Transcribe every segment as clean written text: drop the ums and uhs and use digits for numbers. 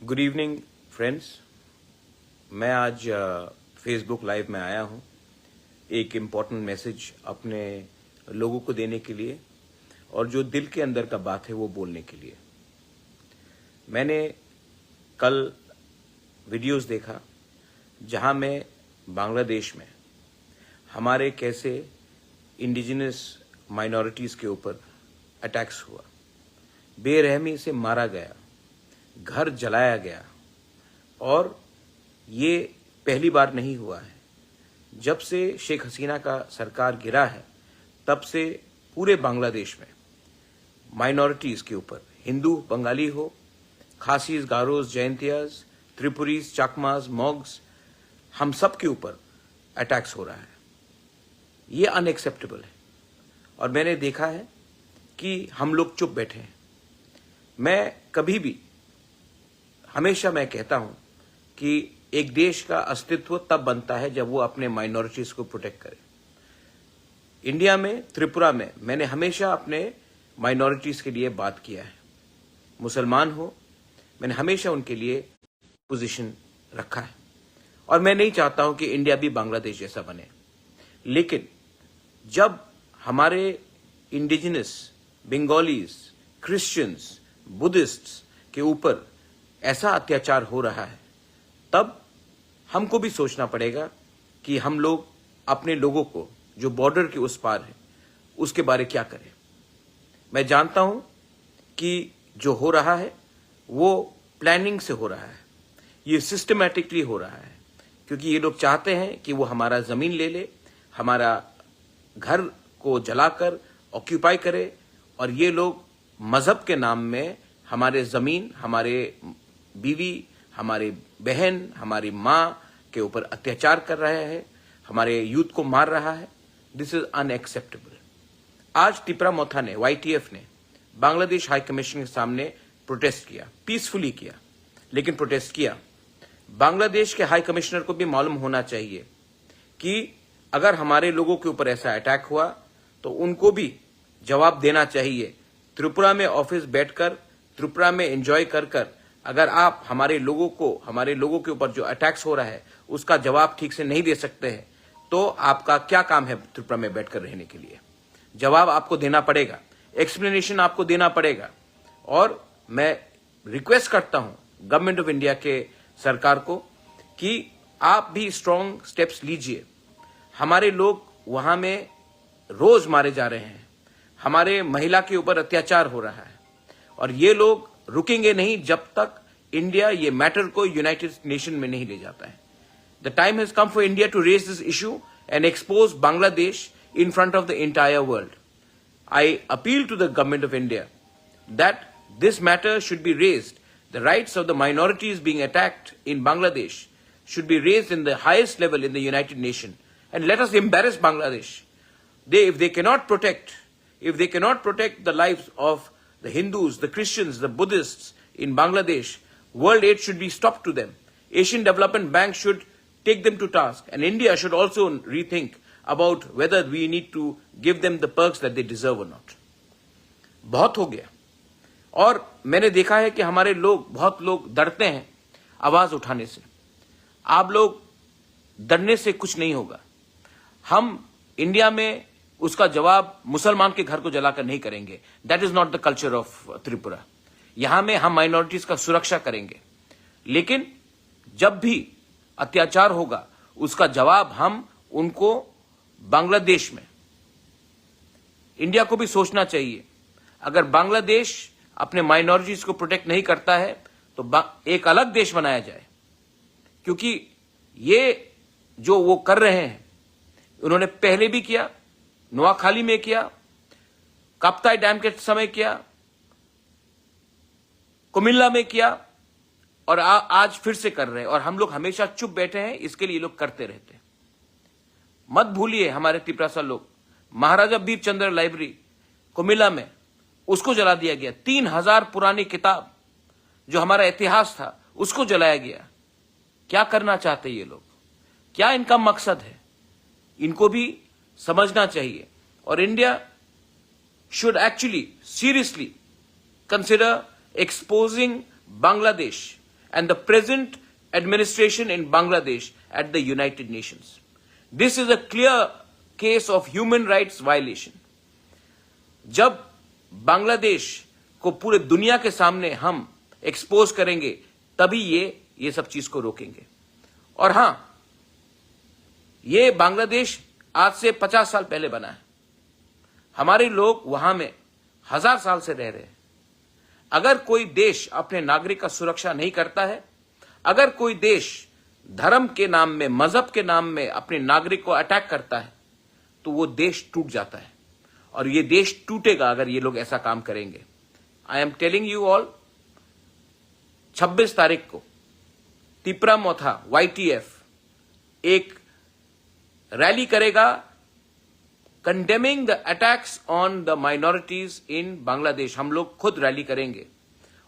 Good evening friends. मैं आज Facebook live में आया हूं एक इम्पॉर्टेंट मैसेज अपने लोगों को देने के लिए और जो दिल के अंदर का बात है वो बोलने के लिए। मैंने कल वीडियोस देखा जहां में बांग्लादेश में हमारे कैसे इंडिजिनस माइनॉरिटीज के ऊपर अटैक्स हुआ, बेरहमी से मारा गया, घर जलाया गया। और ये पहली बार नहीं हुआ है। जब से शेख हसीना का सरकार गिरा है तब से पूरे बांग्लादेश में माइनॉरिटीज के ऊपर, हिंदू बंगाली हो, खासीज, गारोज, जयंतियाज, त्रिपुरीज, चकमाज, मॉग्स, हम सब के ऊपर अटैक्स हो रहा है। ये अनएक्सेप्टेबल है। और मैंने देखा है कि हम लोग चुप बैठे हैं। मैं कभी भी हमेशा मैं कहता हूं कि एक देश का अस्तित्व तब बनता है जब वो अपने माइनॉरिटीज को प्रोटेक्ट करे। इंडिया में, त्रिपुरा में मैंने हमेशा अपने माइनॉरिटीज के लिए बात किया है। मुसलमान हो, मैंने हमेशा उनके लिए पोजीशन रखा है। और मैं नहीं चाहता हूं कि इंडिया भी बांग्लादेश जैसा बने। लेकिन जब हमारे इंडिजिनस बंगालीज, क्रिश्चियंस, बुद्धिस्ट्स के ऊपर ऐसा अत्याचार हो रहा है तब हमको भी सोचना पड़ेगा कि हम लोग अपने लोगों को जो बॉर्डर के उस पार है उसके बारे क्या करें। मैं जानता हूं कि जो हो रहा है वो प्लानिंग से हो रहा है, ये सिस्टमैटिकली हो रहा है, क्योंकि ये लोग चाहते हैं कि वो हमारा जमीन ले ले, हमारा घर को जलाकर ऑक्यूपाई करे। और ये लोग मजहब के नाम में हमारे जमीन, हमारे बीवी, हमारे बहन, हमारी माँ के ऊपर अत्याचार कर रहा है, हमारे यूथ को मार रहा है। This is unacceptable. आज तिपरामोथा ने, YTF ने बांग्लादेश हाई कमीशन के सामने प्रोटेस्ट किया, पीसफुली किया, लेकिन प्रोटेस्ट किया। बांग्लादेश के हाई कमिश्नर को भी मालूम होना चाहिए कि अगर हमारे लोगों के ऊपर ऐसा अटैक हुआ तो उनको भी जवाब देना चाहिए। त्रिपुरा में ऑफिस बैठकर, त्रिपुरा में एंजॉय कर अगर आप हमारे लोगों के ऊपर जो अटैक्स हो रहा है उसका जवाब ठीक से नहीं दे सकते हैं तो आपका क्या काम है त्रिपुरा में बैठकर रहने के लिए? जवाब आपको देना पड़ेगा, एक्सप्लेनेशन आपको देना पड़ेगा। और मैं रिक्वेस्ट करता हूं गवर्नमेंट ऑफ इंडिया के सरकार को कि आप भी स्ट्रांग स्टेप्स लीजिए। हमारे लोग वहां में रोज मारे जा रहे हैं, हमारे महिला के ऊपर अत्याचार हो रहा है और ये लोग रुकेंगे नहीं जब तक इंडिया ये मैटर को यूनाइटेड नेशन में नहीं ले जाता है। The time has come for India to raise this issue and expose Bangladesh in front of the entire world. I appeal to the government of India that this matter should be raised. The rights of the minorities being attacked in Bangladesh should be raised in the highest level in the United Nations. And let us embarrass Bangladesh. If they cannot protect the lives of the Hindus, the Christians, the Buddhists in Bangladesh, world aid should be stopped to them. Asian Development Bank should take them to task. And India should also rethink about whether we need to give them the perks that they deserve or not. बहुत हो गया। और मैंने देखा है कि हमारे बहुत लोग डरते हैं आवाज उठाने से। आप लोग डरने से कुछ नहीं होगा। हम इंडिया में उसका जवाब मुसलमान के घर को जलाकर नहीं करेंगे। That is not the culture of Tripura. यहां में हम माइनॉरिटीज का सुरक्षा करेंगे, लेकिन जब भी अत्याचार होगा उसका जवाब हम उनको बांग्लादेश में, इंडिया को भी सोचना चाहिए। अगर बांग्लादेश अपने माइनॉरिटीज को प्रोटेक्ट नहीं करता है तो एक अलग देश बनाया जाए, क्योंकि ये जो वो कर रहे हैं उन्होंने पहले भी किया, नोआखाली में किया, काप्ताई डैम के समय किया, कुमिल्ला में किया और आज फिर से कर रहे हैं। और हम लोग हमेशा चुप बैठे हैं, इसके लिए ये लोग करते रहते हैं। मत भूलिए हमारे तिपरासा लोग, महाराजा बीर चंद्र लाइब्रेरी कुमिल्ला में उसको जला दिया गया। 3000 पुरानी किताब जो हमारा इतिहास था उसको जलाया गया। क्या करना चाहते ये लोग? क्या इनका मकसद है? इनको भी समझना चाहिए। और India should actually seriously consider exposing Bangladesh and the present administration in Bangladesh at the United Nations. This is a clear case of human rights violation. जब बांग्लादेश को पूरे दुनिया के सामने हम एक्सपोज करेंगे तभी ये सब चीज को रोकेंगे. और हां, ये बांग्लादेश आज से 50 साल पहले बना है. हमारे लोग वहां में 1000 साल से रह रहे हैं. अगर कोई देश अपने नागरिक का सुरक्षा नहीं करता है, अगर कोई देश धर्म के नाम में, मजहब के नाम में अपने नागरिक को अटैक करता है, तो वो देश टूट जाता है. और ये देश टूटेगा अगर ये लोग ऐसा काम करेंगे. I am telling you all, 26 तारीख को तिपरामोथा YTF एक रैली करेगा condemning the attacks on the minorities in Bangladesh. हम लोग खुद रैली करेंगे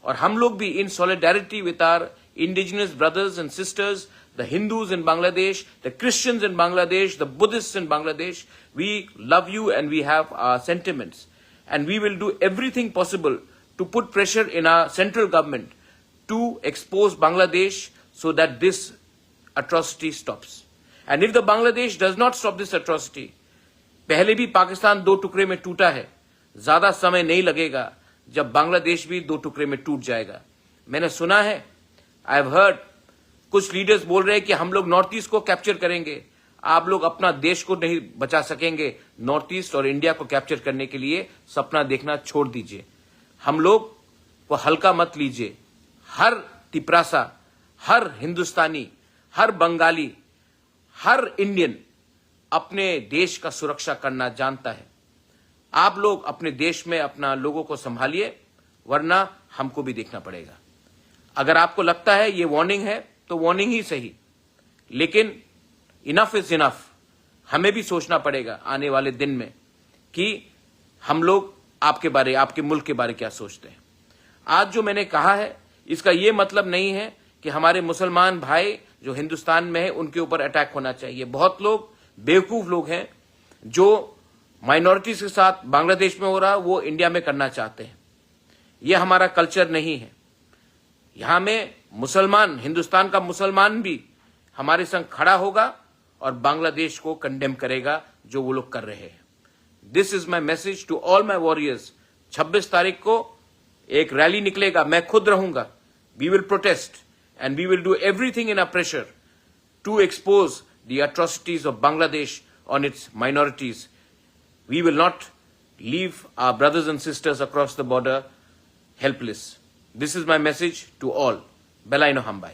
और हम लोग भी in solidarity with our indigenous brothers and sisters, the Hindus in Bangladesh, the Christians in Bangladesh, the Buddhists in Bangladesh. We love you and we have our sentiments. And we will do everything possible to put pressure in our central government to expose Bangladesh so that this atrocity stops. And if the Bangladesh does not stop this atrocity, पहले भी पाकिस्तान 2 टुकड़े में टूटा है, ज्यादा समय नहीं लगेगा जब बांग्लादेश भी 2 टुकड़े में टूट जाएगा. मैंने सुना है, आई हैव हर्ड, कुछ लीडर्स बोल रहे हैं कि हम लोग नॉर्थ ईस्ट को कैप्चर करेंगे. आप लोग अपना देश को नहीं बचा सकेंगे. नॉर्थ ईस्ट और इंडिया को कैप्चर करने के लिए सपना देखना छोड़ दीजिए. हम लोग को हल्का मत लीजिए. हर तिपरासा, हर हिंदुस्तानी, हर बंगाली, हर इंडियन अपने देश का सुरक्षा करना जानता है. आप लोग अपने देश में अपना लोगों को संभालिए, वरना हमको भी देखना पड़ेगा. अगर आपको लगता है ये वार्निंग है तो वार्निंग ही सही, लेकिन इनफ इज इनफ. हमें भी सोचना पड़ेगा आने वाले दिन में कि हम लोग आपके बारे, आपके मुल्क के बारे क्या सोचते हैं. आज जो मैंने कहा है इसका ये मतलब नहीं है कि हमारे मुसलमान भाई जो हिंदुस्तान में है उनके ऊपर अटैक होना चाहिए. बहुत लोग बेवकूफ लोग हैं जो माइनॉरिटीज के साथ बांग्लादेश में हो रहा वो इंडिया में करना चाहते हैं. ये हमारा कल्चर नहीं है. यहां में मुसलमान, हिंदुस्तान का मुसलमान भी हमारे संग खड़ा होगा और बांग्लादेश को कंडेम करेगा जो वो लोग कर रहे हैं. This is my message to all my warriors. 26 तारीख को एक रैली निकलेगा, मैं खुद रहूंगा. We will protest and we will do everything in our pressure to expose the atrocities of Bangladesh on its minorities. We will not leave our brothers and sisters across the border helpless. This is my message to all. Belai no Hambai.